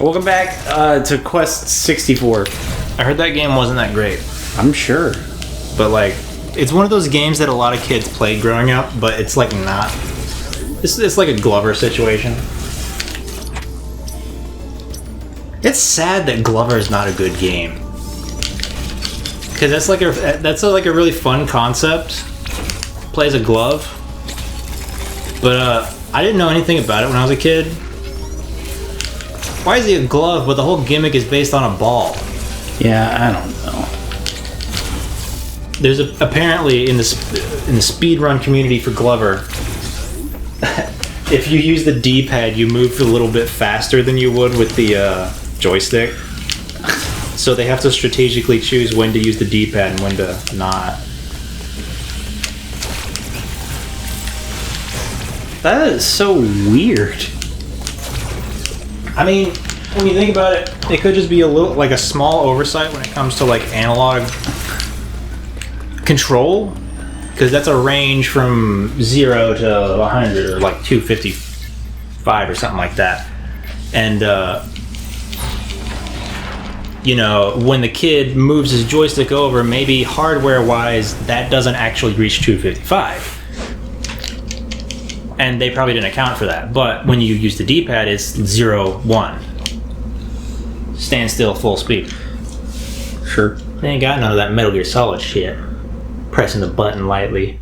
Welcome back to Quest 64. I heard that game wasn't that great. I'm sure. But, like, it's one of those games that a lot of kids played growing up, but it's, like, not... It's like a Glover situation. It's sad that Glover is not a good game. Because that's like a really fun concept. Plays a glove. But, I didn't know anything about it when I was a kid. Why is he a glove, but the whole gimmick is based on a ball? Yeah, I don't know. There's apparently in the speedrun community for Glover, if you use the D-pad, you move a little bit faster than you would with the joystick. So they have to strategically choose when to use the D-pad and when to not. That is so weird. I mean, when you think about it, it could just be a small oversight when it comes to like analog control, because that's a range from 0 to 100 or like 255 or something like that. And you know, when the kid moves his joystick over, maybe hardware-wise, that doesn't actually reach 255. And they probably didn't account for that. But when you use the D-pad, it's 0, 1. Stand still, full speed. Sure. They ain't got none of that Metal Gear Solid shit. Pressing the button lightly.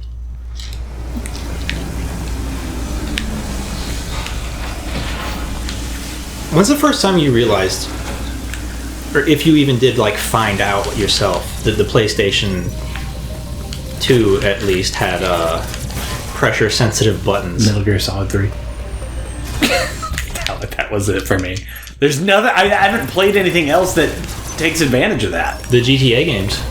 When's the first time you realized, or if you even did like find out yourself, that the PlayStation 2 at least had pressure sensitive buttons? Metal Gear Solid 3. That was it for me. There's nothing. I haven't played anything else that takes advantage of that. The GTA games.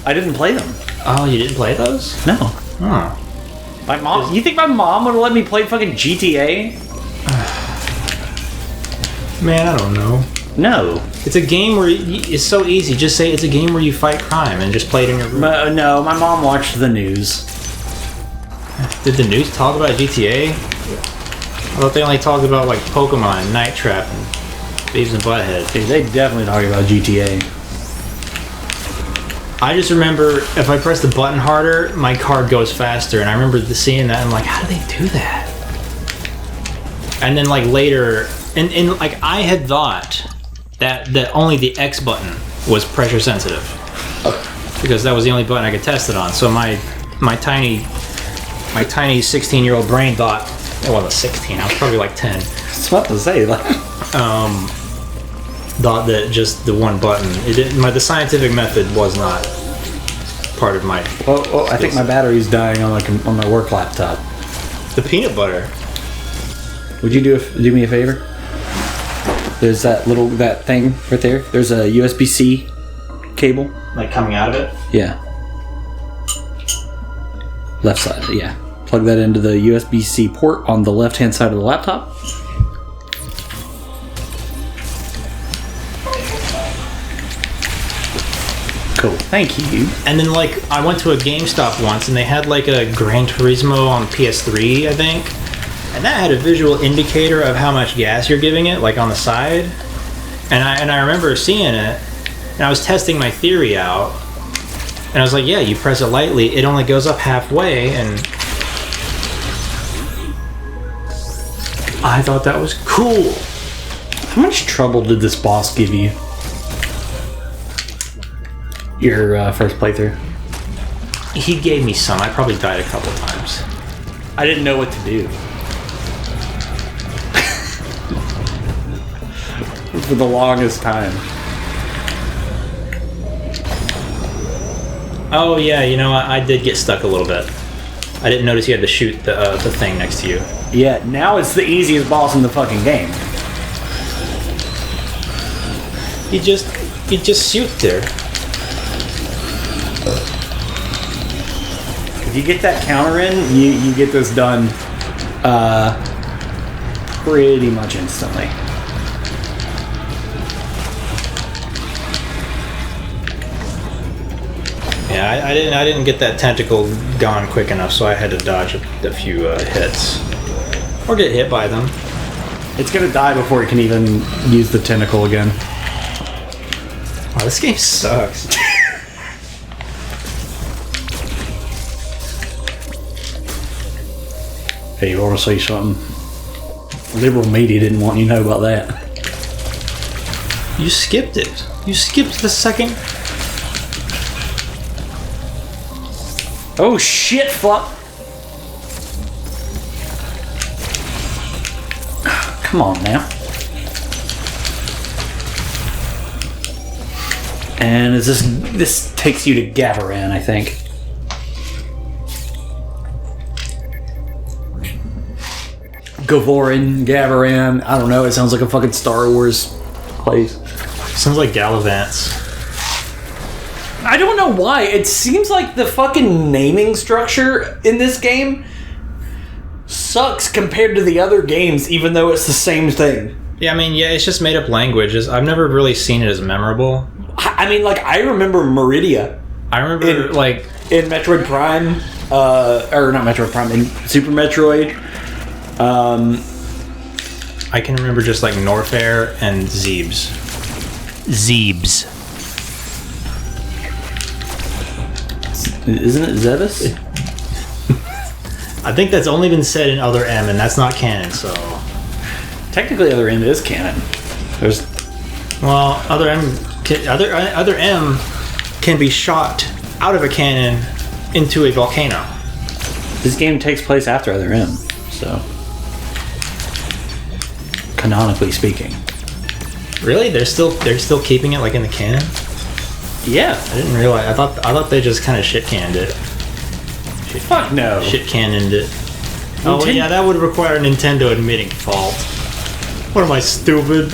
I didn't play them. Oh, you didn't play those? No. Oh. My mom. You think my mom would have let me play fucking GTA? Man, I don't know. No. It's a game where it's so easy. Just say it's a game where you fight crime and just play it in your room. No, my mom watched the news. Did the news talk about GTA? I thought they only talked about like Pokemon and Night Trap and Beavis and Butthead. Dude, they definitely talk about GTA. I just remember if I press the button harder, my card goes faster, and I remember seeing that and I'm like, how do they do that? And then like later, and like I had thought that only the X button was pressure sensitive, because that was the only button I could test it on. So my tiny 16-year-old brain thought, it wasn't 16, I was probably like 10. I was about to say, like, thought that just the one button. The scientific method was not part of my. Oh, I think my battery's dying on my work laptop. The peanut butter. Would you do me a favor? There's that thing right there. There's a USB-C cable. Like coming out of it? Yeah. Left side, yeah. Plug that into the USB-C port on the left-hand side of the laptop. Cool, thank you. And then, like, I went to a GameStop once, and they had, like, a Gran Turismo on PS3, I think. And that had a visual indicator of how much gas you're giving it, like, on the side. And I remember seeing it, and I was testing my theory out. And I was like, yeah, you press it lightly, it only goes up halfway, and I thought that was cool. How much trouble did this boss give you? Your first playthrough? He gave me some. I probably died a couple times. I didn't know what to do. For the longest time. Oh yeah, you know what? I did get stuck a little bit. I didn't notice you had to shoot the thing next to you. Yeah, now it's the easiest boss in the fucking game. You just shoot there. If you get that counter in, you get this done pretty much instantly. Yeah, I didn't get that tentacle gone quick enough, so I had to dodge a few hits. Or get hit by them. It's gonna die before it can even use the tentacle again. Wow, this game sucks. Hey, you want to say something? Liberal media didn't want you to know about that. You skipped it. You skipped the second. Oh shit, fuck. Come on now. And is this takes you to Gavaran, I think. Gavaran, I don't know, it sounds like a fucking Star Wars place. Sounds like Gallivants. I don't know why. It seems like the fucking naming structure in this game sucks compared to the other games, even though it's the same thing. Yeah, I mean, yeah, it's just made up languages. I've never really seen it as memorable. I mean, like, I remember Meridia. I remember, in Metroid Prime, or not Metroid Prime, in Super Metroid. I can remember just, like, Norfair and Zeebs. Zeebs. Isn't it Zebus? I think that's only been said in Other M, and that's not canon, so... Technically, Other M is canon. There's... Well, Other M can be shot out of a cannon into a volcano. This game takes place after Other M, so... Canonically speaking. Really? They're still keeping it, like, in the canon? Yeah. I didn't realize. I thought they just kind of shit-canned it. Fuck no. Shit-cannoned it. Oh, well, yeah, that would require Nintendo admitting fault. What am I, stupid?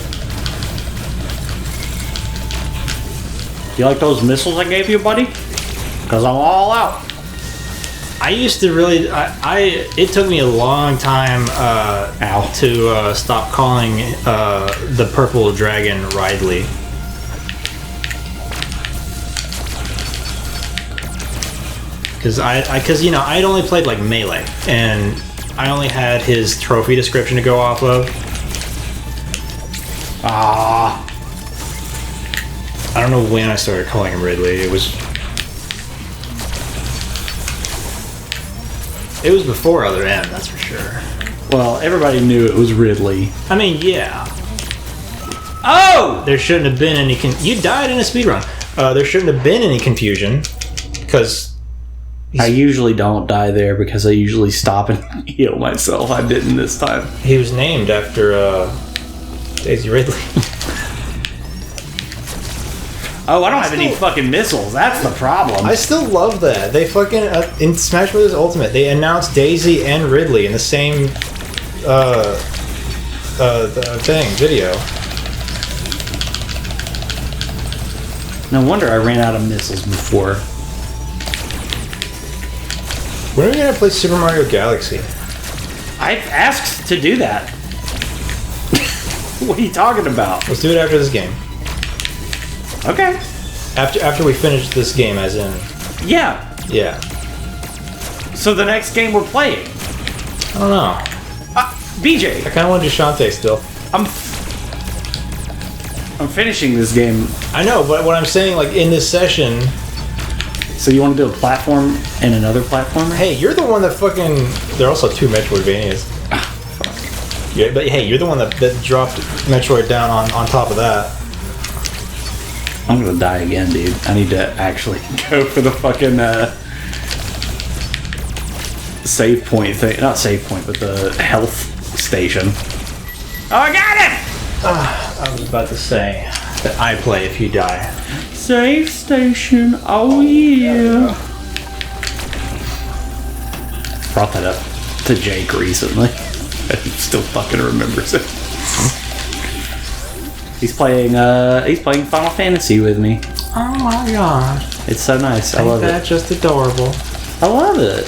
You like those missiles I gave you, buddy? Because I'm all out. I used to really... it took me a long time to stop calling the purple dragon Ridley. Because I'd only played like Melee, and I only had his trophy description to go off of. I don't know when I started calling him Ridley. It was before Other M, that's for sure. Well, everybody knew it was Ridley. I mean, yeah. Oh! There shouldn't have been any... You died in a speedrun. There shouldn't have been any confusion, because... I usually don't die there because I usually stop and heal myself. I didn't this time. He was named after Daisy Ridley. Oh, I don't have any fucking missiles. That's the problem. I still love that. They fucking... in Smash Bros. Ultimate, they announced Daisy and Ridley in the same video. No wonder I ran out of missiles before. When are we gonna play Super Mario Galaxy? I asked to do that. What are you talking about? Let's do it after this game. Okay. After we finish this game, as in... Yeah. Yeah. So the next game we're playing? I don't know. BJ. I kind of want to do Shantae still. I'm finishing this game. I know, but what I'm saying, like, in this session... So you want to do a platform and another platformer? Hey, you're the one that fucking... There are also two Metroidvanias. Fuck. Yeah, but hey, you're the one that dropped Metroid down on top of that. I'm gonna die again, dude. I need to actually go for the fucking save point thing. Not save point, but the health station. Oh, I got it! I was about to say that I play if you die. Save station, oh yeah. Brought that up to Jake recently. He still fucking remembers it. He's playing Final Fantasy with me. Oh my god. It's so nice. I love it. That's just adorable. I love it.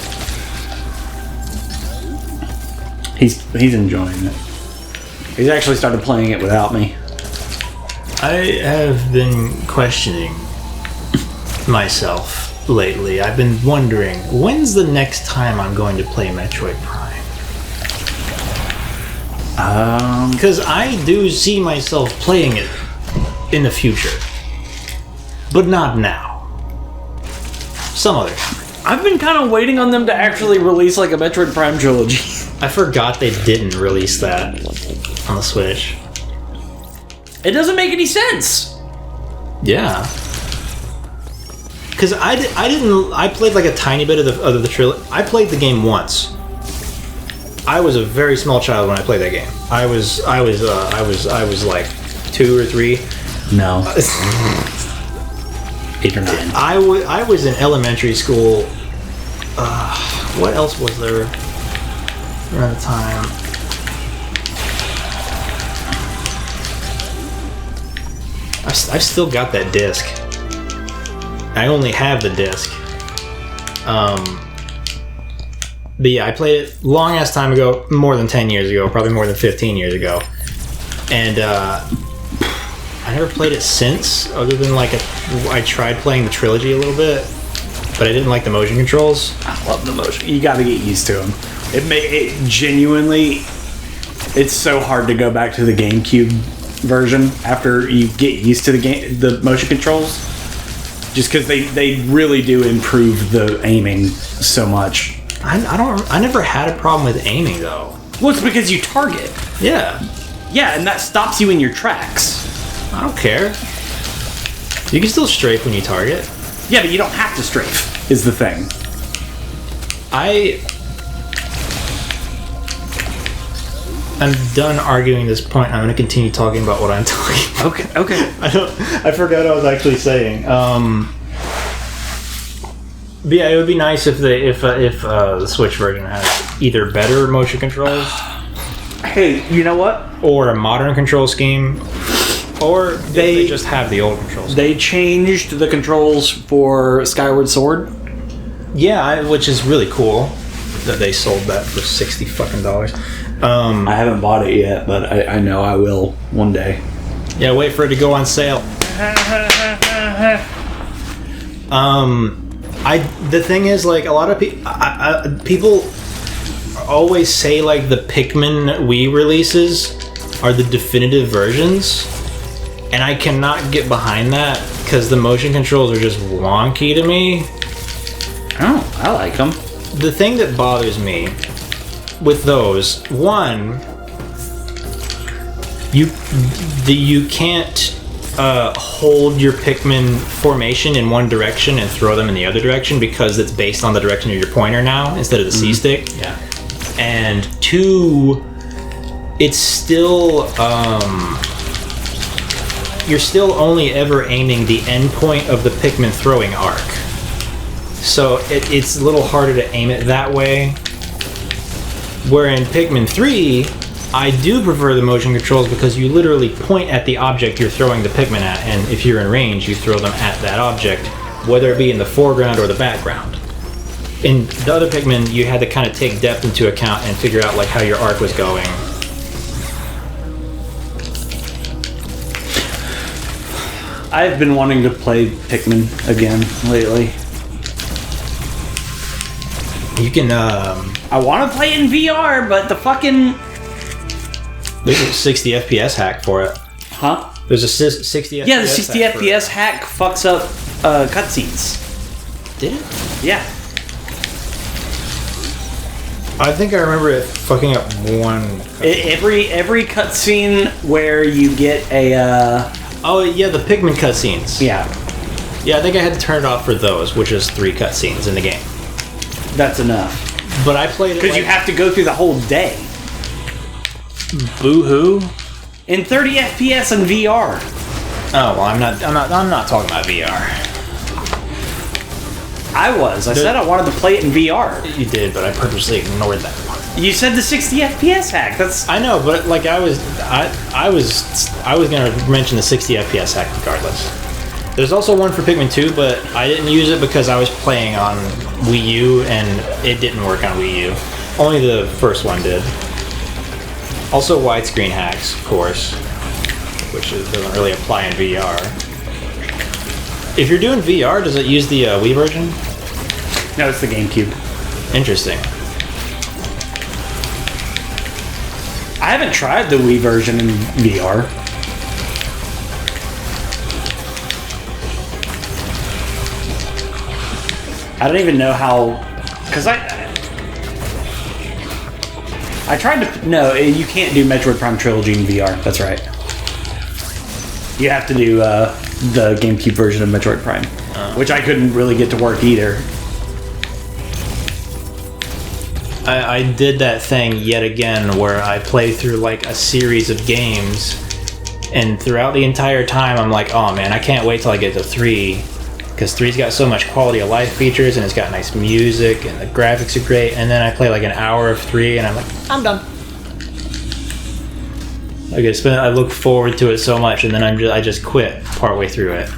He's enjoying it. He's actually started playing it without me. I have been questioning myself lately. I've been wondering, when's the next time I'm going to play Metroid Prime? Because I do see myself playing it in the future, but not now. Some other time. I've been kind of waiting on them to actually release like a Metroid Prime trilogy. I forgot they didn't release that on the Switch. It doesn't make any sense. Yeah. Because I played like a tiny bit of the trilogy. I played the game once. I was a very small child when I played that game. I was like 2 or 3. No. 8 or 9. I was in elementary school. What else was there around the time? I've still got that disc. I only have the disc. But yeah, I played it long ass time ago, more than 10 years ago, probably more than 15 years ago. And I never played it since, other than like I tried playing the trilogy a little bit, but I didn't like the motion controls. I love the motion. You got to get used to them. It genuinely, it's so hard to go back to the GameCube version after you get used to the motion controls, just because they really do improve the aiming so much. I never had a problem with aiming though. Well, it's because you target. Yeah, and that stops you in your tracks. I don't care. You can still strafe when you target. Yeah, but you don't have to strafe, is the thing. I'm done arguing this point. I'm going to continue talking about what I'm talking about. Okay. I forgot what I was actually saying. But yeah, it would be nice if the Switch version has either better motion controls. Hey, you know what? Or a modern control scheme. Or they just have the old controls. They changed the controls for Skyward Sword. Yeah, which is really cool that they sold that for $60 fucking. I haven't bought it yet, but I know I will one day. Yeah, wait for it to go on sale. The thing is, like, a lot of people always say like the Pikmin Wii releases are the definitive versions. And I cannot get behind that because the motion controls are just wonky to me. Oh, I like them. The thing that bothers me with those, one, you can't hold your Pikmin formation in one direction and throw them in the other direction because it's based on the direction of your pointer now instead of the C-stick. Yeah. And two, it's still... you're still only ever aiming the end point of the Pikmin throwing arc. So it's a little harder to aim it that way. Where in Pikmin 3, I do prefer the motion controls because you literally point at the object you're throwing the Pikmin at, and if you're in range, you throw them at that object, whether it be in the foreground or the background. In the other Pikmin, you had to kind of take depth into account and figure out like how your arc was going. I've been wanting to play Pikmin again lately. You can, I want to play in VR, but the fucking... There's a 60 FPS hack for it. Huh? There's a 60 FPS Yeah, the 60 FPS hack fucks up cutscenes. Did it? Yeah. I think I remember it fucking up one. Every cutscene where you get a... Oh, yeah, the Pikmin cutscenes. Yeah. Yeah, I think I had to turn it off for those, which is 3 cutscenes in the game. That's enough. But I played it because you have to go through the whole day. Boo-hoo. In 30 FPS in VR. Oh well, I'm not talking about VR. I said I wanted to play it in VR. You did, but I purposely ignored that part. You said the 60 FPS hack. That's... I know, but like I was gonna mention the 60 FPS hack regardless. There's also one for Pikmin 2, but I didn't use it because I was playing on Wii U and it didn't work on Wii U. Only the first one did. Also widescreen hacks, of course, which doesn't really apply in VR. If you're doing VR, does it use the Wii version? No, it's the GameCube. Interesting. I haven't tried the Wii version in VR. I don't even know how, because I tried to, no, you can't do Metroid Prime Trilogy in VR, that's right. You have to do the GameCube version of Metroid Prime, which I couldn't really get to work either. I did that thing yet again where I play through like a series of games, and throughout the entire time I'm like, oh man, I can't wait till I get to 3, because 3's got so much quality of life features and it's got nice music and the graphics are great, and then I play like an hour of 3 and I'm like, I'm done. I look forward to it so much, and then I just quit partway through it.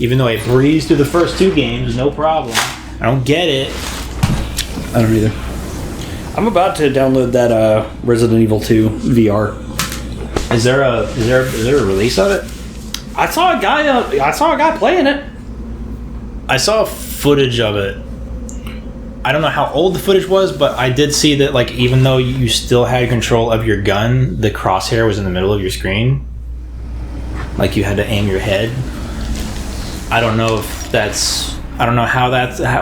Even though I breezed through the first 2 games, no problem. I don't get it. I don't either. I'm about to download that Resident Evil 2 VR. Is there a release of it? I saw a guy playing it. I saw footage of it. I don't know how old the footage was, but I did see that like even though you still had control of your gun, the crosshair was in the middle of your screen. Like you had to aim your head. I don't know if that's... I don't know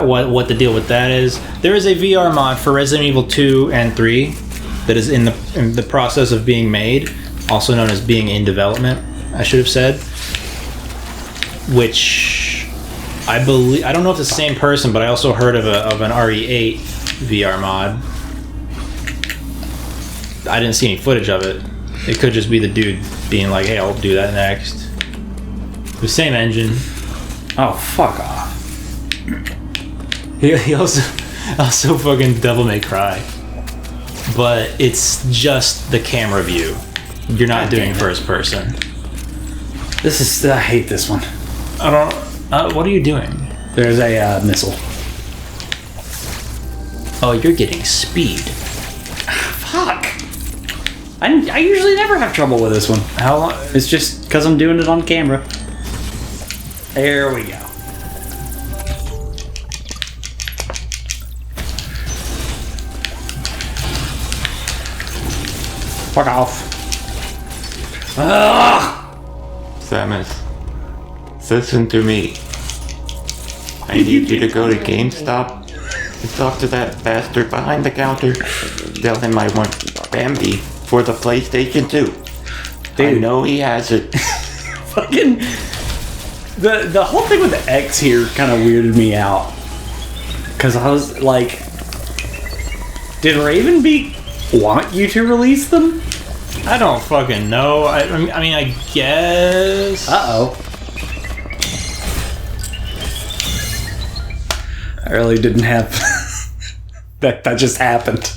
what the deal with that is. There is a VR mod for Resident Evil 2 and 3 that is in the process of being made, also known as being in development, I should have said. Which I believe, I don't know if it's the same person, but I also heard of an RE8 VR mod. I didn't see any footage of it. It could just be the dude being like, "Hey, I'll do that next." The same engine. Oh, fuck off. He also fucking Devil May Cry, but it's just the camera view. You're not doing first person. This is... I hate this one. I don't... what are you doing? There's a missile. Oh, you're getting speed. Fuck. I usually never have trouble with this one. How long? It's just because I'm doing it on camera. There we go. Fuck off. Samus, listen to me. I need you to go to GameStop and talk to that bastard behind the counter. Tell him I want Bambi for the PlayStation 2. Dude. I know he has it. Fucking... The whole thing with the X here kind of weirded me out. Because I was like... Did Ravenbeak want you to release them? I don't fucking know. I mean, I guess... Uh-oh. I really didn't have... that just happened.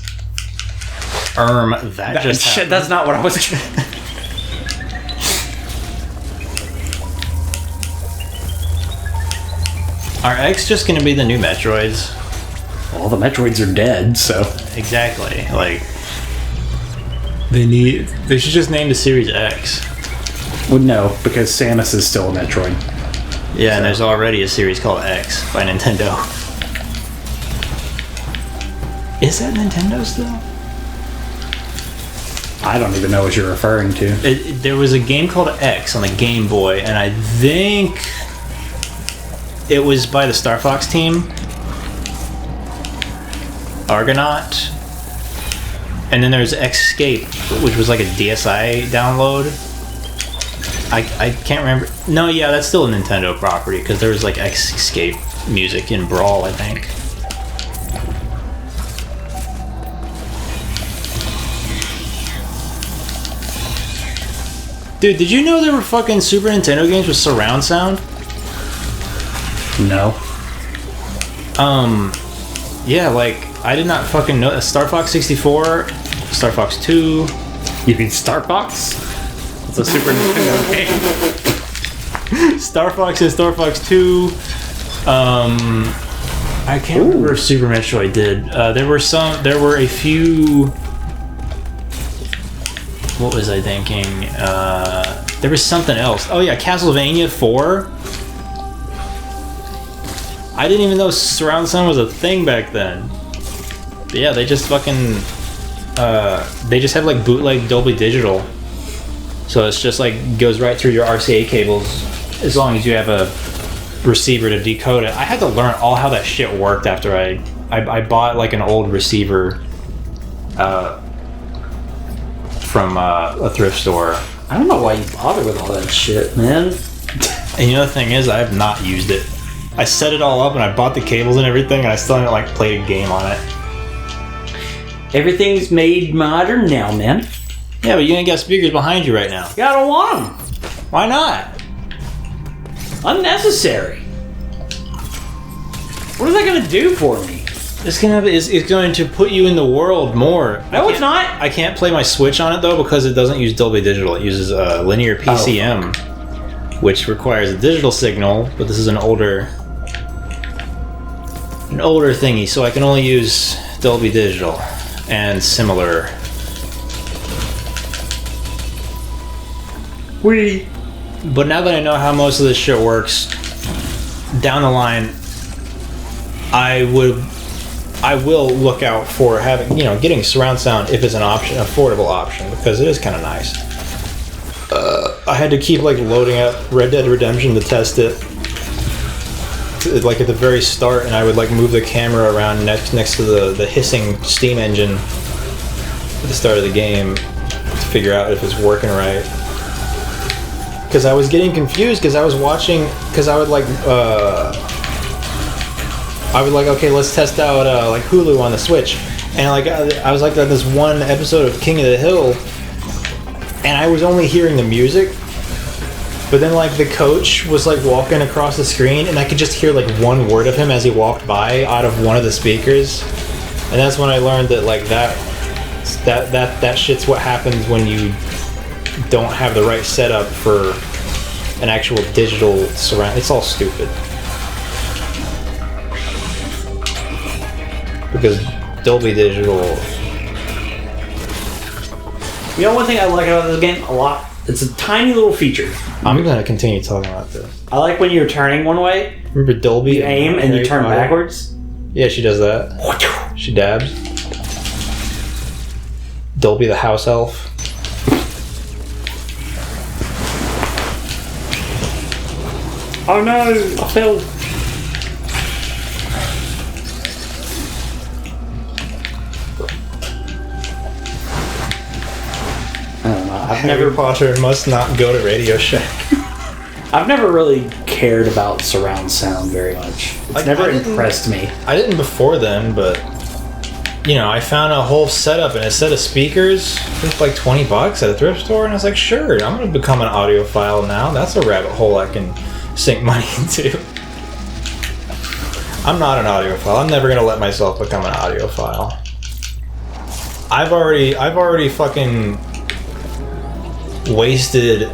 That just shit, happened. that's not what I was... Are X just gonna be the new Metroids? All the Metroids are dead, so... Exactly. Like... They should just name the series X. Well, no, because Samus is still a Metroid. Yeah, and there's already a series called X by Nintendo. Is that Nintendo still? I don't even know what you're referring to. There was a game called X on the Game Boy, and I think it was by the Star Fox team. Argonaut. And then there's Escape, which was like a DSi download. I can't remember. No, yeah, that's still a Nintendo property, because there was like Escape music in Brawl, I think. Dude, did you know there were fucking Super Nintendo games with surround sound? No. Yeah, like, I did not fucking know. Star Fox 64, Star Fox 2. You mean Star Fox? It's a Super Nintendo game. Star Fox and Star Fox 2. I can't remember if Super Metroid did. There were a few... What was I thinking? There was something else. Oh yeah, Castlevania 4. I didn't even know surround sound was a thing back then. But yeah, they just fucking they just have like bootleg Dolby Digital. So it's just like goes right through your RCA cables as long as you have a receiver to decode it. I had to learn all how that shit worked after I bought like an old receiver from a thrift store. I don't know why you bother with all that shit, man. And you know the thing is, I have not used it. I set it all up and I bought the cables and everything, and I still haven't like played a game on it. Everything's made modern now, man. Yeah, but you ain't got speakers behind you right now. Yeah, I don't want them. Why not? Unnecessary. What are they gonna do for me? It's going to put you in the world more. No, it's not. I can't play my Switch on it though because it doesn't use Dolby Digital. It uses linear PCM, which requires a digital signal. But this is an older thingy, so I can only use Dolby Digital and similar. But now that I know how most of this shit works, down the line, I will look out for having, getting surround sound if it's an option, affordable option, because it is kind of nice. I had to keep like loading up Red Dead Redemption to test it, like at the very start, and I would like move the camera around next to the hissing steam engine at the start of the game to figure out if it's working right. Because I was getting confused because I was watching, because I would like, okay, let's test out like Hulu on the Switch, and like I was like on this one episode of King of the Hill, and I was only hearing the music, but then like the coach was like walking across the screen, and I could just hear like one word of him as he walked by out of one of the speakers, and that's when I learned that like that shit's what happens when you don't have the right setup for an actual digital surround. It's all stupid. Because Dolby Digital... You know one thing I like about this game a lot? It's a tiny little feature. I'm going to continue talking about this. I like when you're turning one way. Remember Dolby? You aim and you turn backwards. Yeah, she does that. She dabs. Dolby the house elf. Oh no! I fell. I don't know. Harry Potter must not go to Radio Shack. I've never really cared about surround sound very much. It's never impressed me. I didn't before then, but I found a whole setup and a set of speakers for like $20 at a thrift store, and I was like, sure, I'm going to become an audiophile now. That's a rabbit hole I can sink money into. I'm not an audiophile. I'm never going to let myself become an audiophile. I've already fucking wasted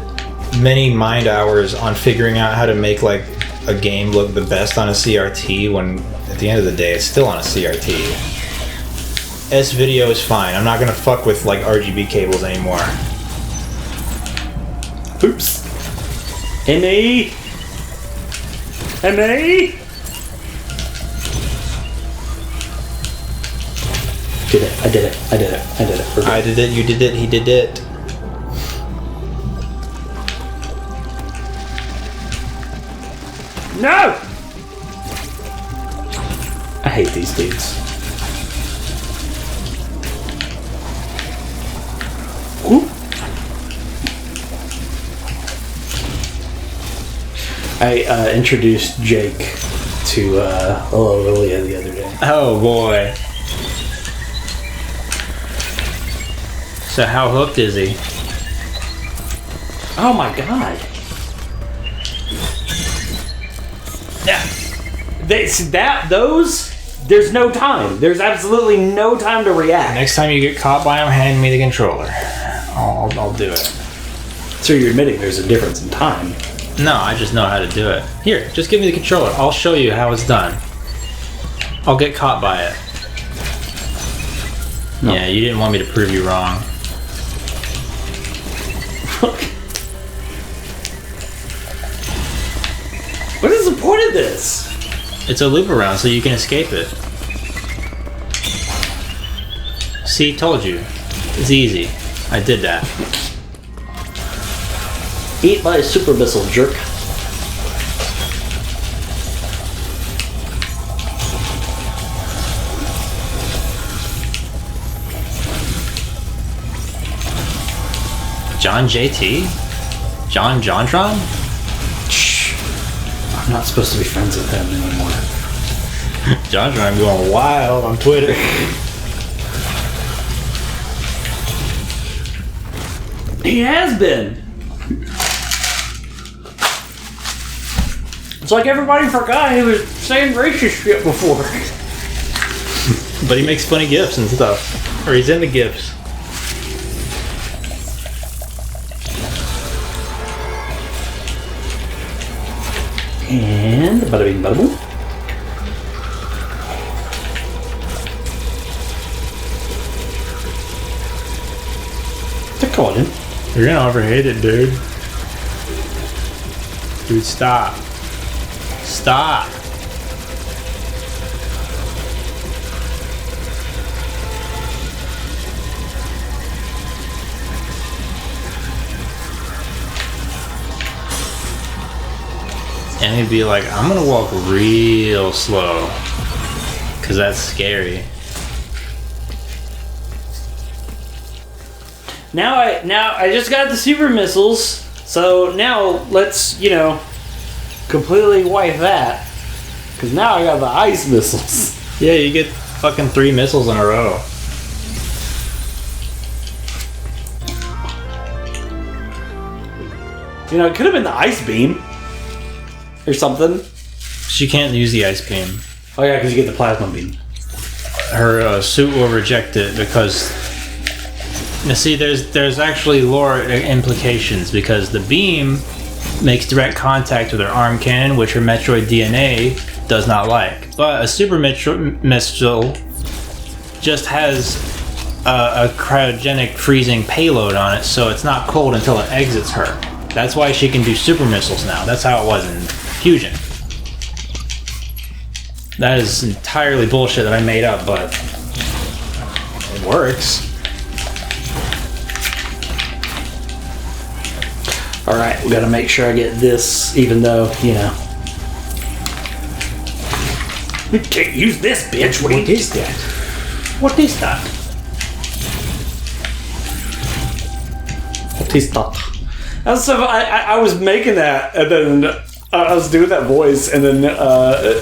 many mind hours on figuring out how to make like a game look the best on a CRT when at the end of the day it's still on a CRT. S-video is fine. I'm not gonna fuck with like RGB cables anymore. Oops. ME. Did it. I did it. I did it. You did it. He did it. No! I hate these dudes. Whoop. I introduced Jake to Lilia the other day. Oh boy. So how hooked is he? Oh my god. Yeah. There's no time. There's absolutely no time to react. Next time you get caught by him, hand me the controller. I'll do it. So you're admitting there's a difference in time? No, I just know how to do it. Here, just give me the controller. I'll show you how it's done. I'll get caught by it. No. Yeah, you didn't want me to prove you wrong. What is the point of this? See, told you. It's easy. I did that. Eat by a super missile, jerk. John JT? John Jontron? Shh. I'm not supposed to be friends with him anymore. Jontron going wild on Twitter. He has been. It's like everybody forgot he was saying racist shit before. But he makes funny gifs and stuff. Or he's into gifs. And bada bing bada boom. They're calling. You're gonna overhate it, dude. Dude, stop. Stop. And he'd be like, I'm gonna walk real slow. Cause that's scary. Now I just got the super missiles, so now let's, completely wipe that. Cause now I got the ice missiles. Yeah, you get fucking 3 missiles in a row. It could have been the ice beam. Or something. She can't use the ice beam. Oh yeah, because you get the plasma beam. Her suit will reject it because... Now see, there's actually lore implications because the beam makes direct contact with her arm cannon, which her Metroid DNA does not like. But a super missile just has a cryogenic freezing payload on it, so it's not cold until it exits her. That's why she can do super missiles now. That's how it was in Fusion. That is entirely bullshit that I made up, but it works. Alright, we gotta make sure I get this, even though, You can't use this, bitch. What is that? What is that? What is that? I was making that, and then I was doing that voice, and then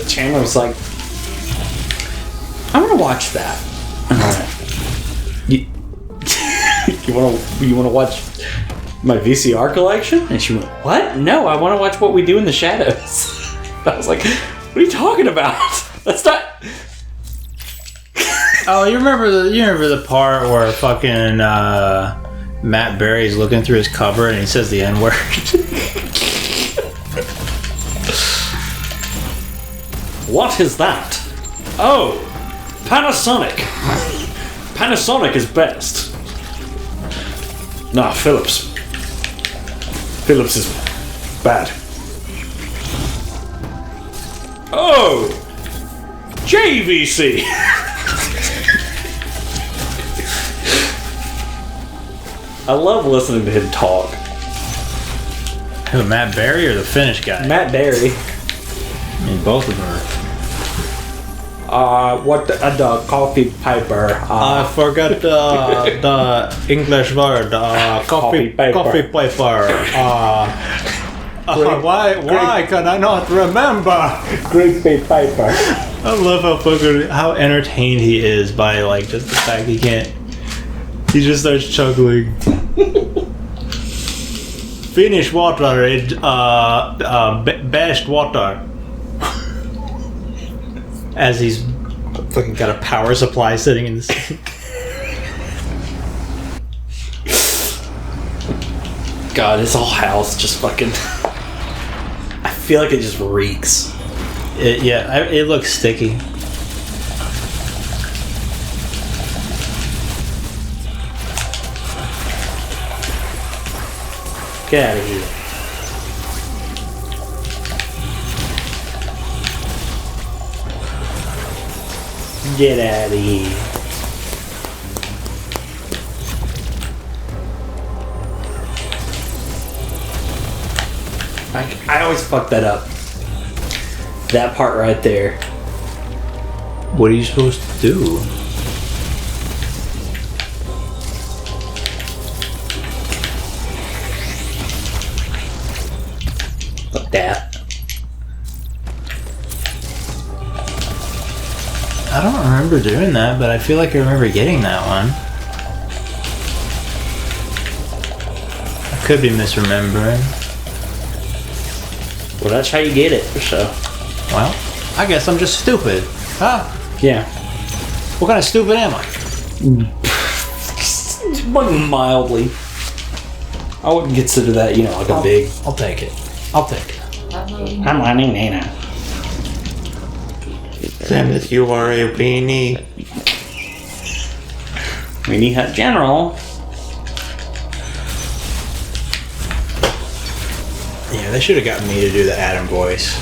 Chandler was like, "I'm gonna watch that." You want to watch my VCR collection? And she went, "What? No, I want to watch What We Do in the Shadows." I was like, "What are you talking about? That's not." Oh, you remember the part where fucking Matt Berry's looking through his cover and he says the N-word? What is that? Oh, Panasonic. Panasonic is best. Nah, Philips. Philips is bad. Oh, JVC. I love listening to him talk. Who, Matt Berry or the Finnish guy? Matt Berry. I mean, both of them are. What the coffee piper? I forgot the English word. Coffee paper. Why can I not remember? Great big piper. I love how entertained he is by just the fact he can't. He just starts chuckling. Finnish water is best water. As he's fucking got a power supply sitting in the sink. God, his whole house just fucking... I feel like it just reeks. It looks sticky. Get out of here. Get out of here. I always fuck that up. That part right there. What are you supposed to do? Fuck that. I don't remember doing that, but I feel like I remember getting that one. I could be misremembering. Well, that's how you get it, so. Well, I guess I'm just stupid. Huh? Yeah. What kind of stupid am I? Mildly. I wouldn't consider that, like a big... I'll take it. I'll take it. I'm running Nana. Samus, you are a weenie. Weenie Hut General. Yeah, they should have gotten me to do the Adam voice.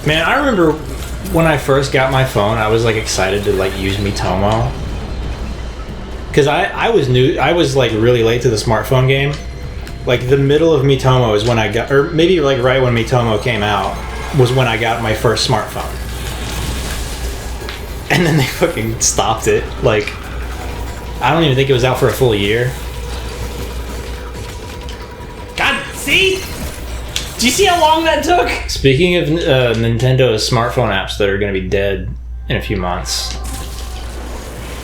Man, I remember when I first got my phone, I was like excited to like use Miitomo. Cause I was new, I was like really late to the smartphone game. Like the middle of Miitomo is when I got, or maybe like right when Miitomo came out, was when I got my first smartphone. And then they fucking stopped it. Like, I don't even think it was out for a full year. God, see? Do you see how long that took? Speaking of Nintendo's smartphone apps that are going to be dead in a few months,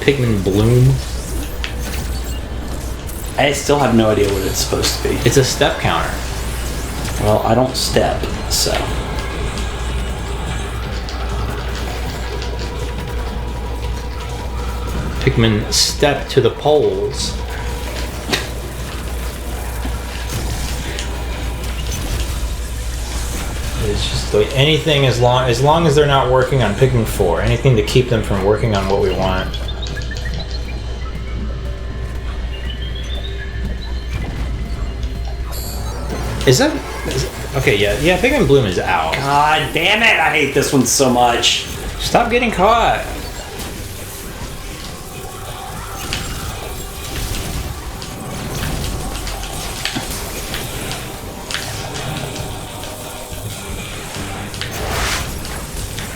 Pikmin Bloom. I still have no idea what it's supposed to be. It's a step counter. Well, I don't step, so. Pikmin step to the poles. It's just like anything as long as they're not working on Pikmin 4, anything to keep them from working on what we want. Okay, yeah, Pikmin Bloom is out. God damn it, I hate this one so much. Stop getting caught.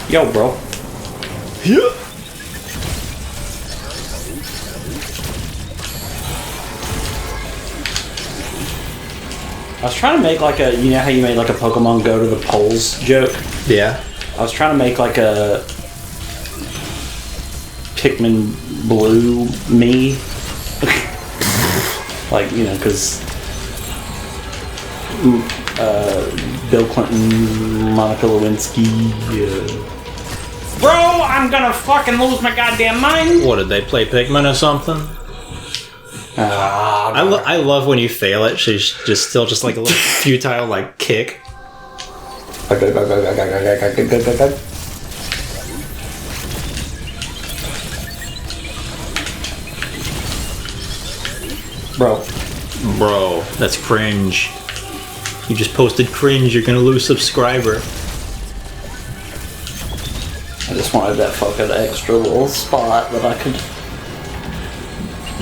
Yo, bro. Yeah. I was trying to make like a, you know how you made like a Pokemon go to the polls joke? Yeah. I was trying to make like a Pikmin Blue me. Like, because Bill Clinton, Monica Lewinsky. Bro, I'm gonna fucking lose my goddamn mind. What, did they play Pikmin or something? I love when you fail it. She's just still just like a little futile like kick. Bro, that's cringe. You just posted cringe. You're gonna lose subscriber. I just wanted that fucking extra little spot that I could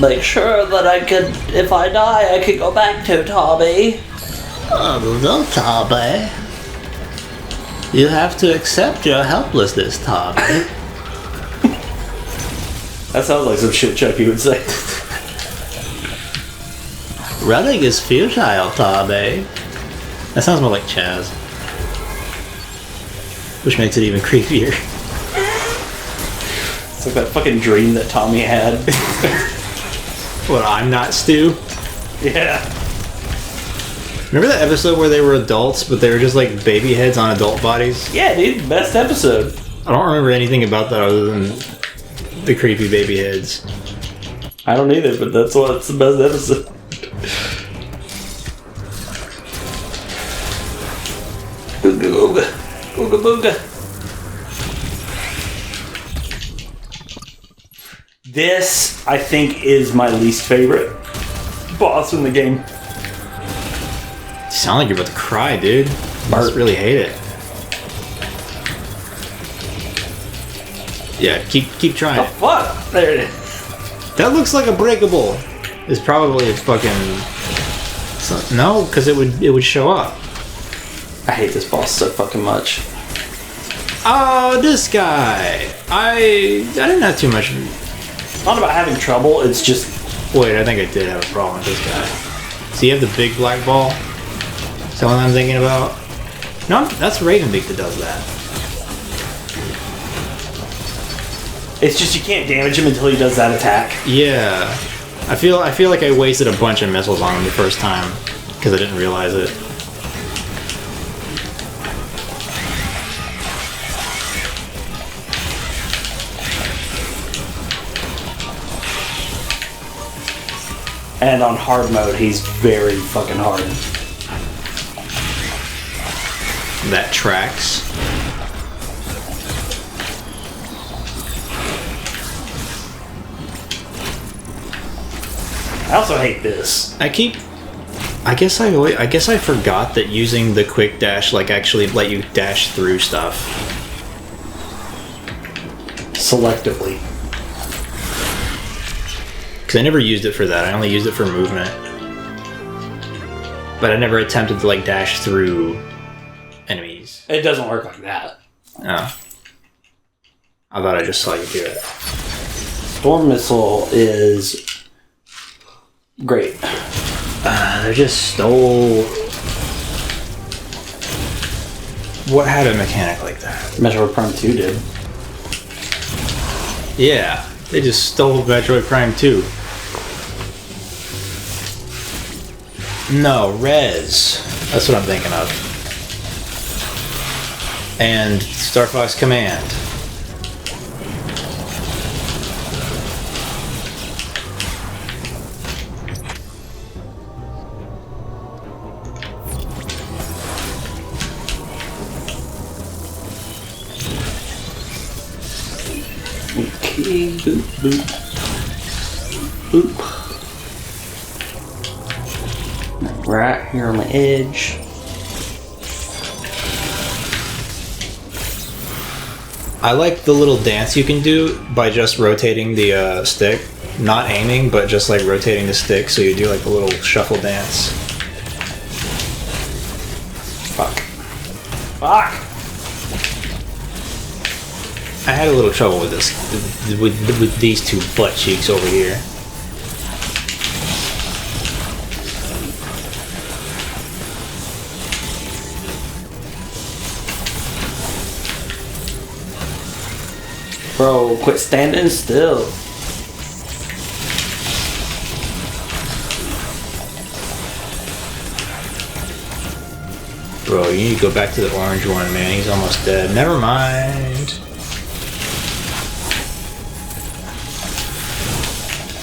make sure that I could, if I die, I could go back to Tommy. Oh, no, Tommy. You have to accept your helplessness, Tommy. That sounds like some shit Chucky would say. Running is futile, Tommy. That sounds more like Chaz. Which makes it even creepier. It's like that fucking dream that Tommy had. What, I'm not Stu? Yeah. Remember that episode where they were adults, but they were just like baby heads on adult bodies? Yeah, dude, best episode. I don't remember anything about that other than the creepy baby heads. I don't either, but that's what's the best episode. Ooga ooga. Ooga booga. This, I think, is my least favorite boss in the game. You sound like you're about to cry, dude. I must really hate it. Yeah, keep trying The it. fuck? There it is. That looks like a breakable. It's probably a fucking... No, because it would show up. I hate this boss so fucking much. Oh, this guy. I didn't have too much... It's not about having trouble, it's just... Wait, I think I did have a problem with this guy. So you have the big black ball? Is that what I'm thinking about? No, that's Ravenbeak that does that. It's just you can't damage him until he does that attack. Yeah. I feel like I wasted a bunch of missiles on him the first time because I didn't realize it. And on hard mode, he's very fucking hard. That tracks. I also hate this. I guess I forgot that using the quick dash like actually let you dash through stuff. Selectively. Because I never used it for that. I only used it for movement. But I never attempted to like dash through enemies. It doesn't work like that. Oh. I thought I just saw you do it. Storm Missile is great. They just stole... What had a mechanic like that? Metroid Prime 2 did. Yeah, they just stole Metroid Prime 2. No, Rez. That's what I'm thinking of. And Star Fox Command. Okay, boop, boop. Boop. Right here on the edge. I like the little dance you can do by just rotating the stick. Not aiming, but just like rotating the stick so you do like a little shuffle dance. Fuck. Fuck! I had a little trouble with this, with these two butt cheeks over here. Bro, quit standing still. Bro, you need to go back to the orange one, man. He's almost dead. Never mind.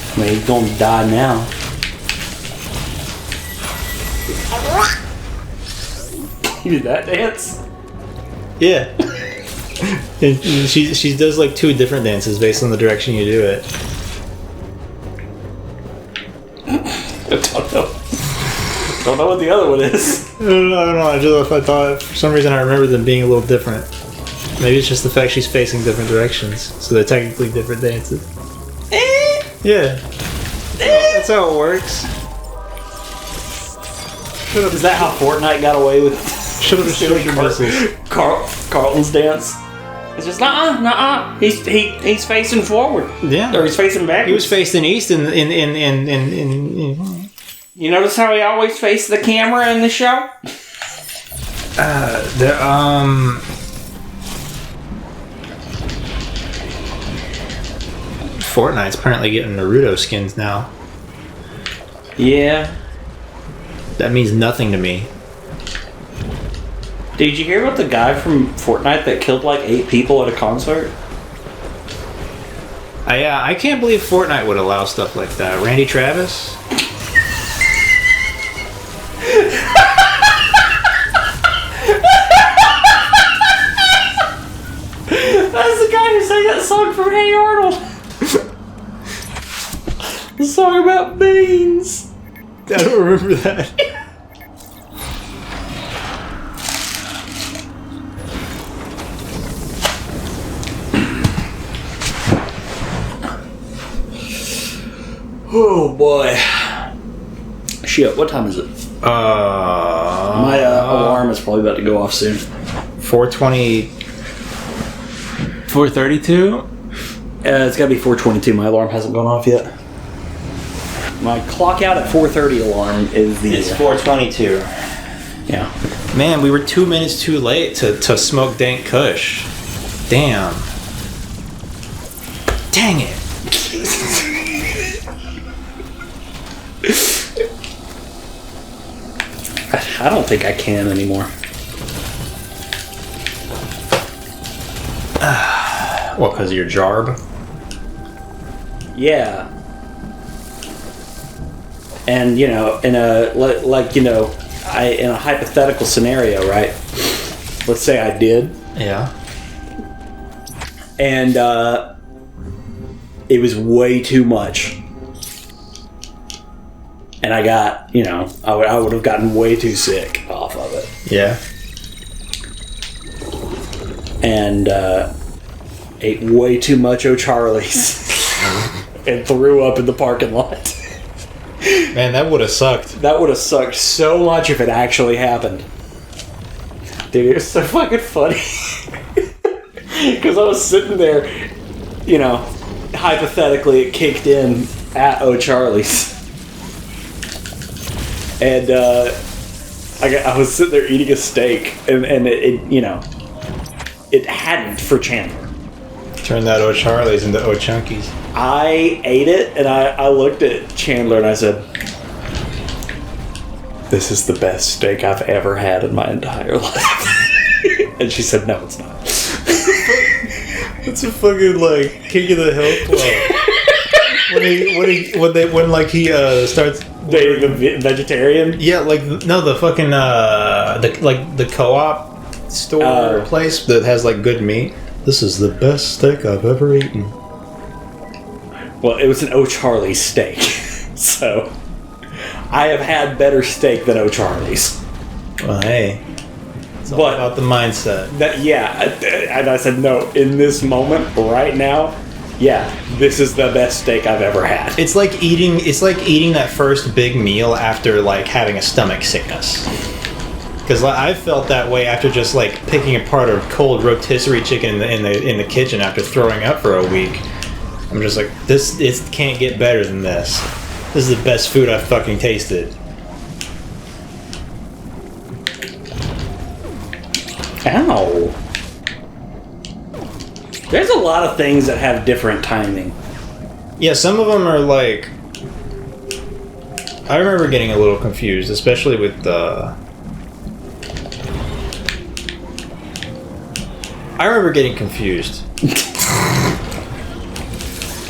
I mean, he's gonna die now. You did that dance? Yeah. And she does like two different dances based on the direction you do it. I don't know. Don't know what the other one is. I don't know. I thought for some reason I remember them being a little different. Maybe it's just the fact she's facing different directions, so they're technically different dances. Yeah. That's how it works. Is that how Fortnite got away with Should have showed your missiles. Carlton's dance? It's just nuh-uh. He's facing forward. Yeah. Or he's facing backwards. He was facing east in You notice how he always faced the camera in the show? Fortnite's apparently getting Naruto skins now. Yeah. That means nothing to me. Did you hear about the guy from Fortnite that killed like 8 people at a concert? I can't believe Fortnite would allow stuff like that. Randy Travis? That's the guy who sang that song from Hey Arnold. The song about beans. I don't remember that. Oh boy. Shit, what time is it? My alarm is probably about to go off soon. 4:20. 4:32. It's gotta be 4:22. My alarm hasn't gone off yet. My clock out at 4:30 alarm is the. It's 4:22. Yeah. Man, we were 2 minutes too late to smoke dank kush. Damn. Dang it. I don't think I can anymore. What, because of your jarb? Yeah. And, you know, in a in a hypothetical scenario, right? Let's say I did. Yeah. And it was way too much. And I got, you know, I would have gotten way too sick off of it. Yeah. And ate way too much O'Charlie's and threw up in the parking lot. Man, that would have sucked. That would have sucked so much if it actually happened. Dude, it was so fucking funny. Because I was sitting there, you know, hypothetically it kicked in at O'Charlie's. And I was sitting there eating a steak, and it you know, it hadn't for Chandler. Turn that O'Charlie's into O'Chunkies. I ate it, and I looked at Chandler and I said, "This is the best steak I've ever had in my entire life." And she said, "No, it's not." It's a fucking like King of the Hill club. when he starts dating a vegetarian. Yeah, like no, the fucking the co-op store place that has like good meat. This is the best steak I've ever eaten. Well, it was an O'Charlie's steak, so I have had better steak than O'Charlie's. Well, hey, it's all about the mindset. And I said, no, in this moment, right now, yeah, this is the best steak I've ever had. It's like eating that first big meal after like having a stomach sickness. Because I felt that way after just like picking apart a cold rotisserie chicken in the kitchen after throwing up for a week. I'm just like, it can't get better than this. This is the best food I've fucking tasted. Ow. There's a lot of things that have different timing. Yeah, some of them are like... I remember getting a little confused, especially with the... I remember getting confused.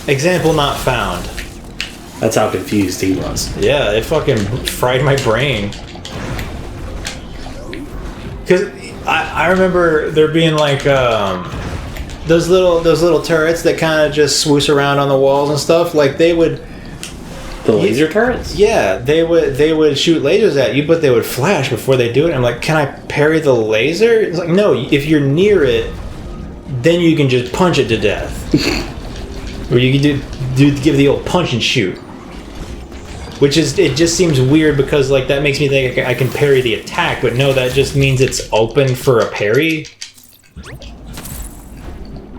Example not found. That's how confused he was. Yeah, it fucking fried my brain. Because I remember there being like those little turrets that kind of just swoosh around on the walls and stuff. Like they would. The laser turrets? Yeah, they would shoot lasers at you, but they would flash before they do it. I'm like, can I parry the laser? It's like, no, if you're near it, then you can just punch it to death. Or you can give the old punch and shoot. Which is, it just seems weird because like that makes me think I can parry the attack, but no, that just means it's open for a parry.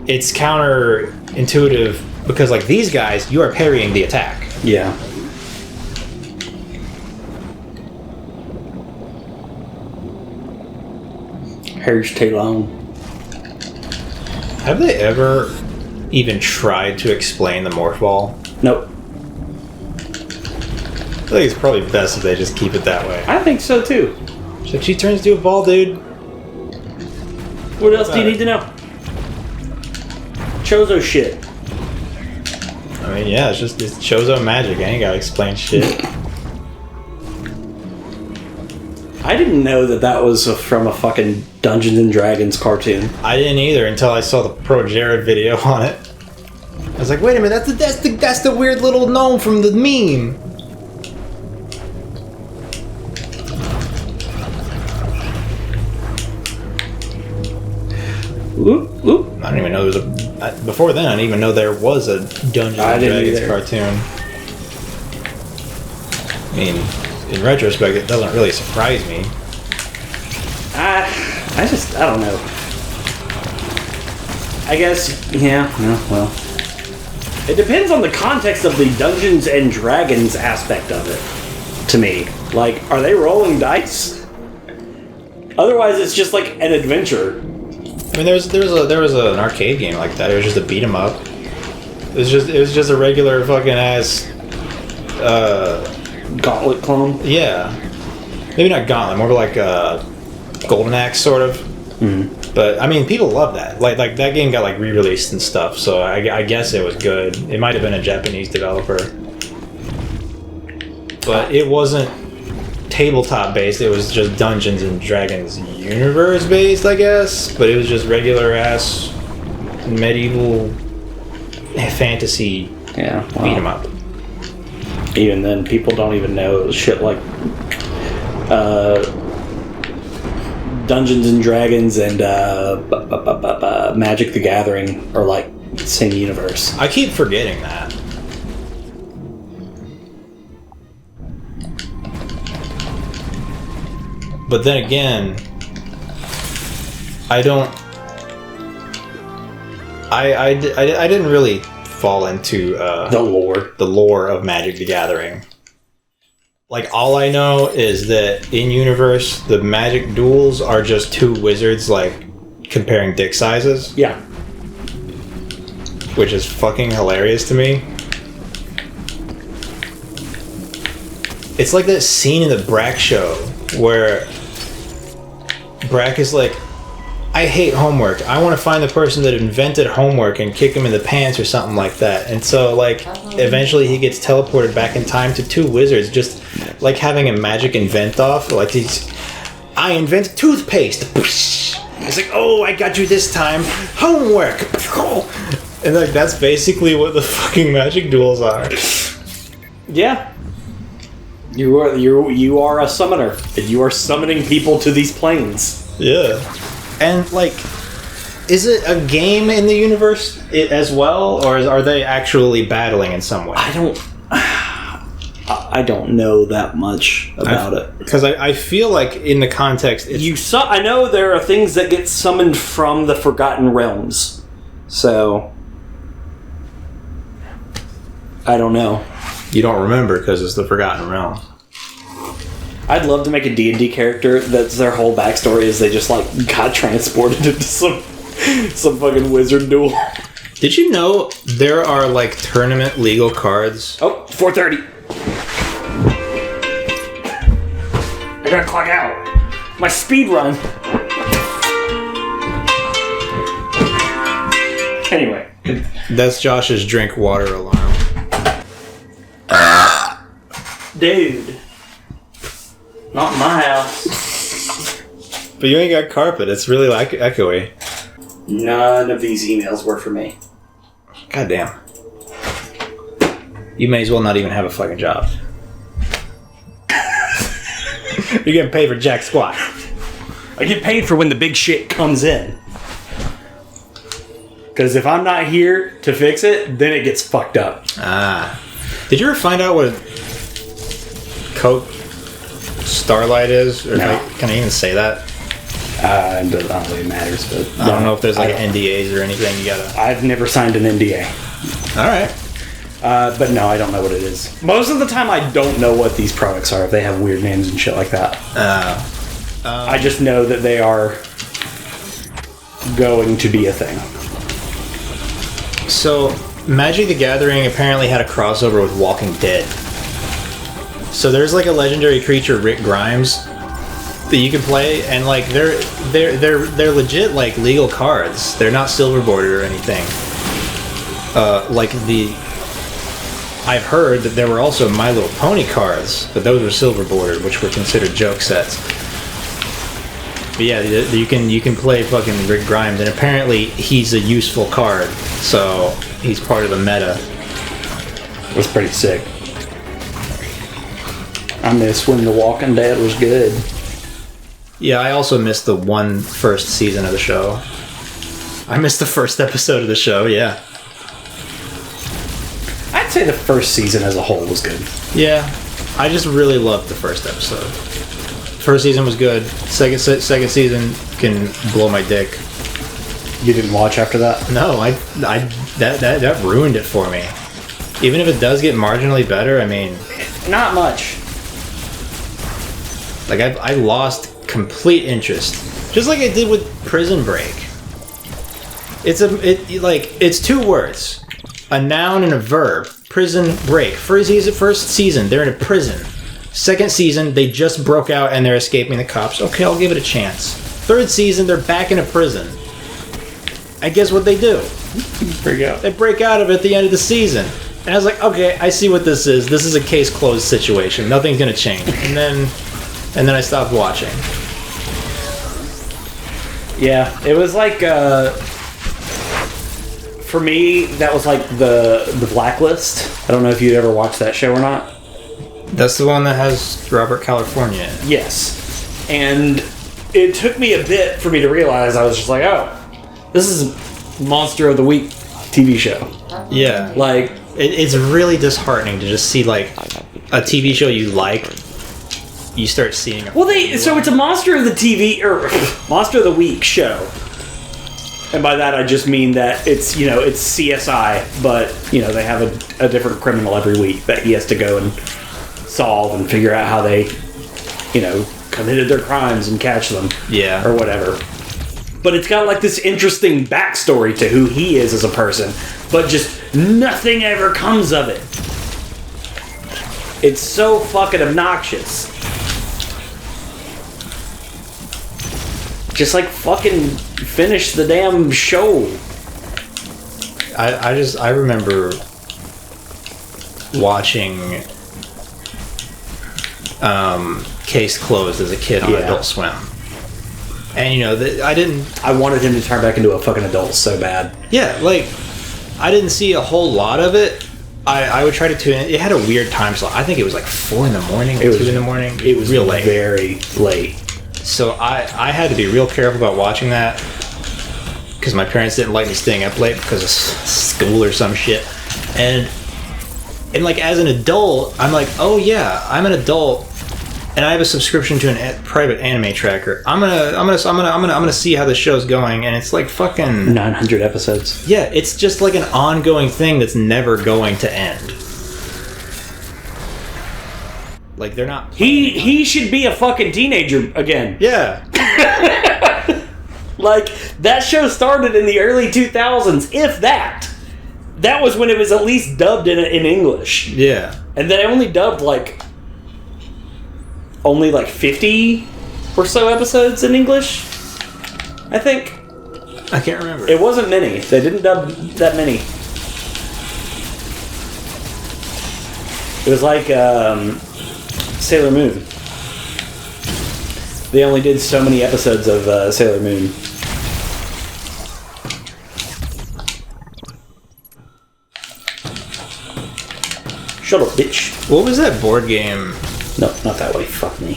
It's counterintuitive because like these guys, you are parrying the attack. Yeah. Hair's too long. Have they ever even tried to explain the morph ball? Nope. I think it's probably best if they just keep it that way. I think so too. So she turns into a ball, dude. What else do you need to know? Chozo shit. I mean, yeah, it's Chozo magic. I ain't gotta explain shit. I didn't know that was from a fucking Dungeons and Dragons cartoon. I didn't either until I saw the Pro Jared video on it. I was like, wait a minute, that's the weird little gnome from the meme. Oop, oop. I don't even know there was before then, I didn't even know there was a Dungeons and Dragons cartoon. mean, in retrospect, it doesn't really surprise me. I don't know. I guess, yeah, well. It depends on the context of the Dungeons and Dragons aspect of it, to me. Like, are they rolling dice? Otherwise, it's just like an adventure. I mean, there was an arcade game like that. It was just a beat 'em up. It was just a regular fucking ass Gauntlet clone? Yeah. Maybe not Gauntlet, more like Golden Axe sort of. Mm-hmm. But I mean, people love that. Like that game got like re-released and stuff. So I guess it was good. It might have been a Japanese developer, but it wasn't tabletop based. It was just Dungeons and Dragons universe based, I guess. But it was just regular ass medieval fantasy beat 'em up. Even then, people don't even know shit like Dungeons and Dragons and Magic the Gathering are like the same universe. I keep forgetting that. But then again, I didn't really fall into the lore of Magic the Gathering. Like, all I know is that in universe, the magic duels are just two wizards, like, comparing dick sizes. Yeah. Which is fucking hilarious to me. It's like that scene in the Brack show where Brack is like, I hate homework. I want to find the person that invented homework and kick him in the pants or something like that. And so, like, eventually he gets teleported back in time to two wizards, just like having a magic invent off. Like, I invented toothpaste. It's like, oh, I got you this time. Homework. And like, that's basically what the fucking magic duels are. Yeah. You are a summoner, and you are summoning people to these planes. Yeah. And, like, is it a game in the universe as well, or are they actually battling in some way? I don't know that much about it. Because I feel like in the context... I know there are things that get summoned from the Forgotten Realms. So... I don't know. You don't remember because it's the Forgotten Realm. I'd love to make a D&D character that's their whole backstory is they just, like, got transported into some fucking wizard duel. Did you know there are, like, tournament legal cards? Oh, 4:30. I gotta clock out. My speed run. Anyway. That's Josh's drink water alarm. Dude. Not in my house. But you ain't got carpet. It's really like echoey. None of these emails were for me. Goddamn. You may as well not even have a fucking job. You're getting paid for jack squat. I get paid for when the big shit comes in. Because if I'm not here to fix it, then it gets fucked up. Ah. Did you ever find out what Coke Starlight is? Or No. can I even say that? I don't think it matters, but... I don't know if there's like NDAs or anything you gotta... I've never signed an NDA. Alright. But no, I don't know what it is. Most of the time, I don't know what these products are if they have weird names and shit like that. I just know that they are going to be a thing. So, Magic the Gathering apparently had a crossover with Walking Dead. So there's like a legendary creature, Rick Grimes, that you can play, and like they're legit like legal cards. They're not silver bordered or anything. I've heard that there were also My Little Pony cards, but those were silver bordered, which were considered joke sets. But yeah, you can play fucking Rick Grimes, and apparently he's a useful card, so he's part of the meta. That's pretty sick. I miss when The Walking Dead was good. Yeah, I also missed the first season of the show. I missed the first episode of the show, yeah. I'd say the first season as a whole was good. Yeah. I just really loved the first episode. First season was good. Second season can blow my dick. You didn't watch after that? No, that ruined it for me. Even if it does get marginally better, I mean, Not much. like I lost complete interest, just like I did with Prison Break. It's two words, a noun and a verb. Prison Break. First season, they're in a prison. Second season, they just broke out and they're escaping the cops. Okay, I'll give it a chance. Third season, they're back in a prison. I guess what they do? Break out. They break out of it at the end of the season. And I was like, okay, I see what this is. This is a case closed situation. Nothing's gonna change. And then I stopped watching. Yeah, it was like, for me, that was like the Blacklist. I don't know if you'd ever watched that show or not. That's the one that has Robert California in it. Yes. And it took me a bit for me to realize, I was just like, oh, this is Monster of the Week TV show. Yeah. Like, It's really disheartening to just see, like, a TV show you like, you start seeing... so it's a Monster of the TV, or Monster of the Week show. And by that I just mean that it's, it's CSI, but, they have a different criminal every week that he has to go and solve and figure out how they, committed their crimes and catch them. Yeah. Or whatever. But it's got like this interesting backstory to who he is as a person, but just nothing ever comes of it. It's so fucking obnoxious. Just like fucking finish the damn show. I remember watching Case Closed as a kid on Adult Swim. And I wanted him to turn back into a fucking adult so bad. Yeah, like, I didn't see a whole lot of it. I would try to tune in. It had a weird time slot. I think it was like 4 in the morning or 2 in the morning. It was real late. Very late. So I had to be real careful about watching that because my parents didn't like me staying up late because of school or some shit. And like, as an adult, I'm like, oh yeah, I'm an adult. And I have a subscription to a private anime tracker. I'm gonna see how the show's going, and it's like fucking 900 episodes. Yeah, it's just like an ongoing thing that's never going to end. Like, they're not. He should be a fucking teenager again. Yeah. Like, that show started in the early 2000s, if that. That was when it was at least dubbed in English. Yeah. And they only dubbed only 50 or so episodes in English, I think. I can't remember. It wasn't many. They didn't dub that many. It was like Sailor Moon. They only did so many episodes of Sailor Moon. Shut up, bitch. What was that board game? No, not that way. Fuck me.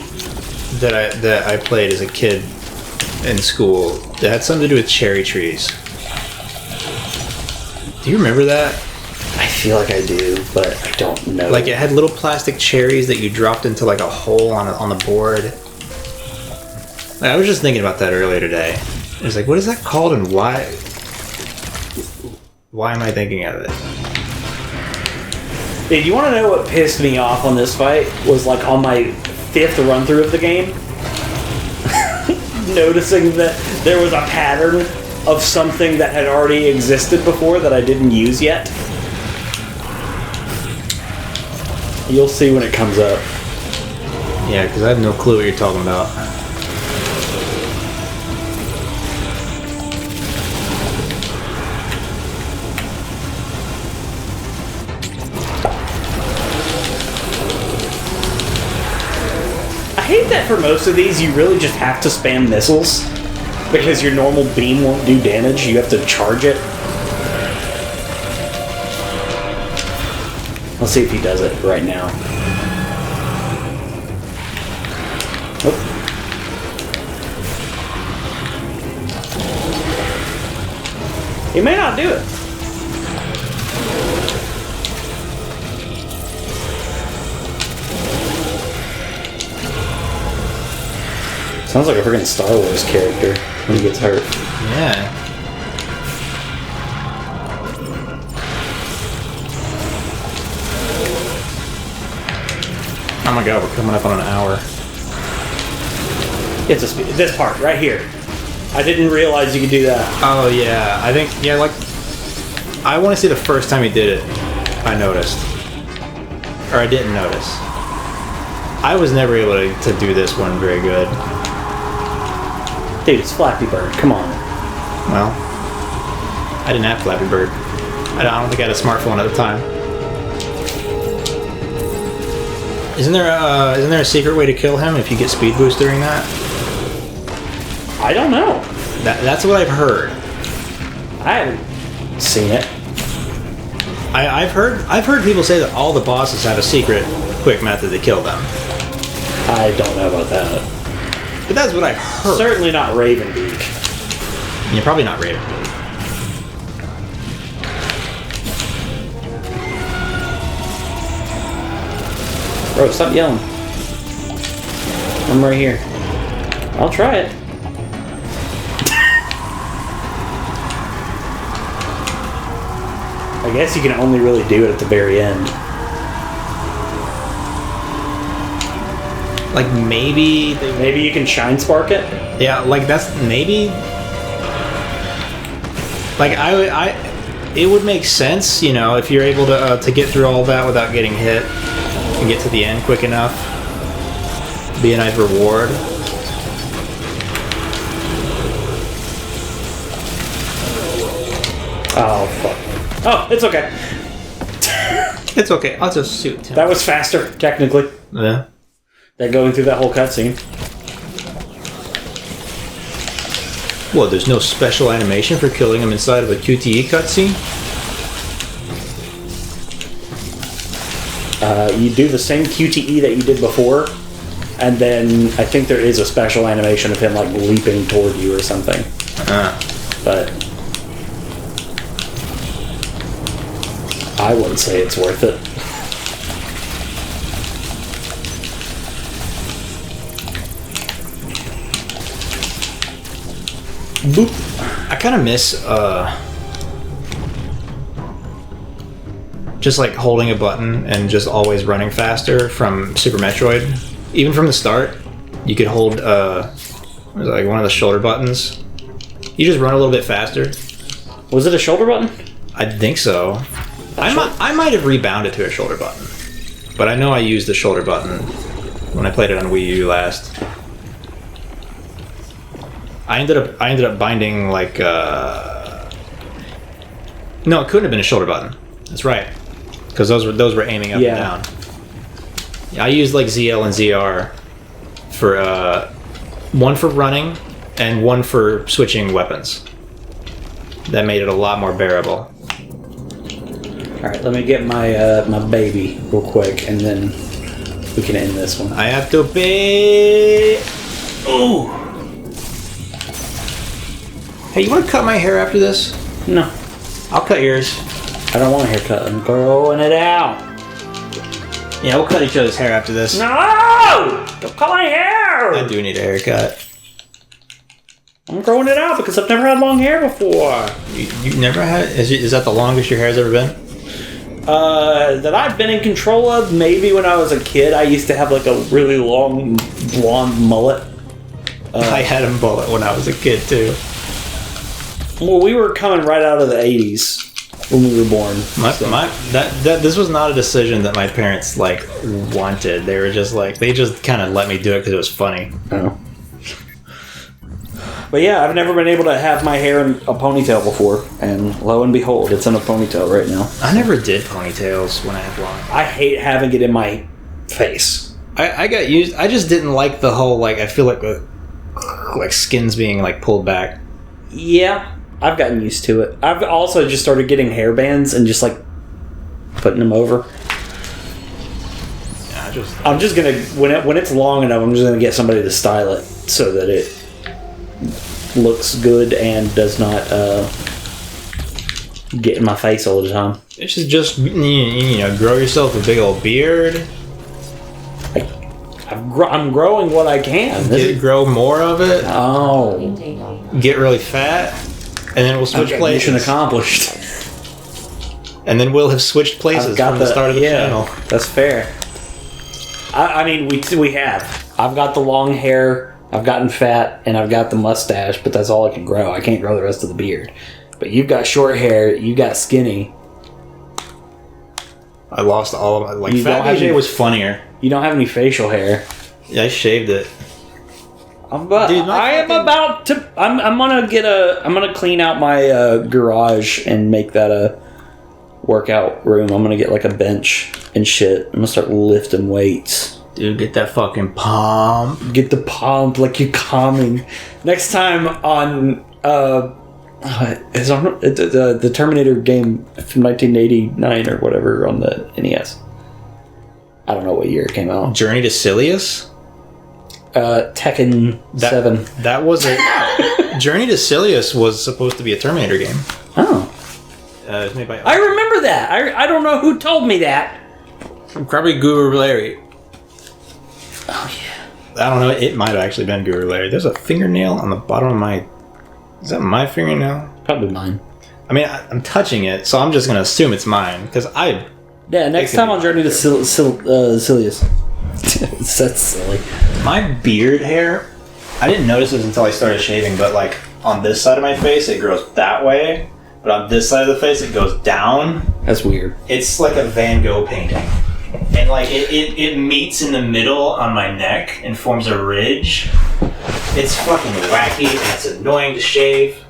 That I played as a kid in school that had something to do with cherry trees. Do you remember that? I feel like I do, but I don't know. Like, it had little plastic cherries that you dropped into like a hole on the board. Like, I was just thinking about that earlier today. It was like, what is that called, and why am I thinking of it? Hey, do you want to know what pissed me off on this fight? Was like on my 5th run through of the game, noticing that there was a pattern of something that had already existed before that I didn't use yet. You'll see when it comes up. Yeah, because I have no clue what you're talking about. I hate that for most of these you really just have to spam missiles because your normal beam won't do damage. You have to charge it. Let's see if he does it right now. Oh. He may not do it. Sounds like a freaking Star Wars character when he gets hurt. Yeah. Oh my god, we're coming up on an hour. It's this part right here. I didn't realize you could do that. Oh yeah, I think like I want to see the first time he did it. I noticed, or I didn't notice. I was never able to do this one very good. Dude, it's Flappy Bird. Come on. Well, I didn't have Flappy Bird. I don't think I had a smartphone at the time. Isn't there a secret way to kill him if you get speed boost during that? I don't know. That's what I've heard. I haven't seen it. I've heard people say that all the bosses have a secret quick method to kill them. I don't know about that. But that's what I've heard. Certainly not Ravenbeak. You're probably not Raven. Bro, stop yelling. I'm right here. I'll try it. I guess you can only really do it at the very end. Like maybe you can shine spark it. yeah, like that's maybe like I it would make sense, you know, if you're able to get through all that without getting hit and get to the end quick enough. Be a nice reward. Oh fuck. Oh, it's okay. It's okay. I'll just shoot him. That was faster, technically. Yeah. Than going through that whole cutscene. Well, there's no special animation for killing him inside of a QTE cutscene? You do the same QTE that you did before, and then I think there is a special animation of him like leaping toward you or something. But I wouldn't say it's worth it. Boop. I kind of miss just like holding a button and just always running faster from Super Metroid. Even from the start, you could hold like one of the shoulder buttons. You just run a little bit faster. Was it a shoulder button? I think so. I might have rebounded to a shoulder button, but I know I used the shoulder button when I played it on Wii U last. I ended up binding like no, it couldn't have been a shoulder button. That's right, because those were aiming up and down. Yeah, I used like ZL and ZR for one for running and one for switching weapons. That made it a lot more bearable. All right, let me get my my baby real quick, and then we can end this one. I have to be. Ooh. Hey, you want to cut my hair after this? No, I'll cut yours. I don't want a haircut. I'm growing it out. Yeah, we'll cut each other's hair after this. No! Don't cut my hair! I do need a haircut. I'm growing it out because I've never had long hair before. You never had? Is that the longest your hair's ever been? That I've been in control of, maybe when I was a kid. I used to have like a really long blonde mullet. I had a mullet when I was a kid too. Well, we were coming right out of the 80s when we were born. This was not a decision that my parents like wanted. They were just like, they just kind of let me do it because it was funny. Oh. But yeah, I've never been able to have my hair in a ponytail before, and lo and behold, it's in a ponytail right now. I never did ponytails when I had long. I hate having it in my face. I got used. I just didn't like the whole like. I feel like skin's being like pulled back. Yeah, I've gotten used to it. I've also just started getting hair bands and just like putting them over. Yeah, I'm just gonna when it's long enough, I'm just gonna get somebody to style it so that it looks good and does not get in my face all the time. It should just, you know, grow yourself a big old beard. I'm growing what I can. Grow more of it. Oh. Get really fat, and then we'll switch places. Mission accomplished. And then we'll have switched places from the start of the channel. That's fair. I mean, we have. I've got the long hair, I've gotten fat, and I've got the mustache, but that's all I can grow. I can't grow the rest of the beard. But you've got short hair, you got skinny. I lost all of my... Fat BJ was funnier. You don't have any facial hair. Yeah, I shaved it. I'm gonna clean out my garage and make that a workout room. I'm gonna get like a bench and shit. I'm gonna start lifting weights. Dude, get that fucking pump. Get the pump like you're coming. Next time on the Terminator game from 1989 or whatever on the NES. I don't know what year it came out. Journey to Silius? Tekken 7. That was a... Journey to Silius was supposed to be a Terminator game. Oh. It was made by... I remember that. I don't know who told me that. Probably Guru Larry. Oh, yeah. I don't know. It might have actually been Guru Larry. There's a fingernail on the bottom of my... Is that my fingernail? Probably mine. I mean, I'm touching it, so I'm just going to assume it's mine. Because I... Yeah, next time on Journey to Silius. That's silly. My beard hair, I didn't notice this until I started shaving, but like on this side of my face, it grows that way. But on this side of the face, it goes down. That's weird. It's like a Van Gogh painting. And like it meets in the middle on my neck and forms a ridge. It's fucking wacky and it's annoying to shave.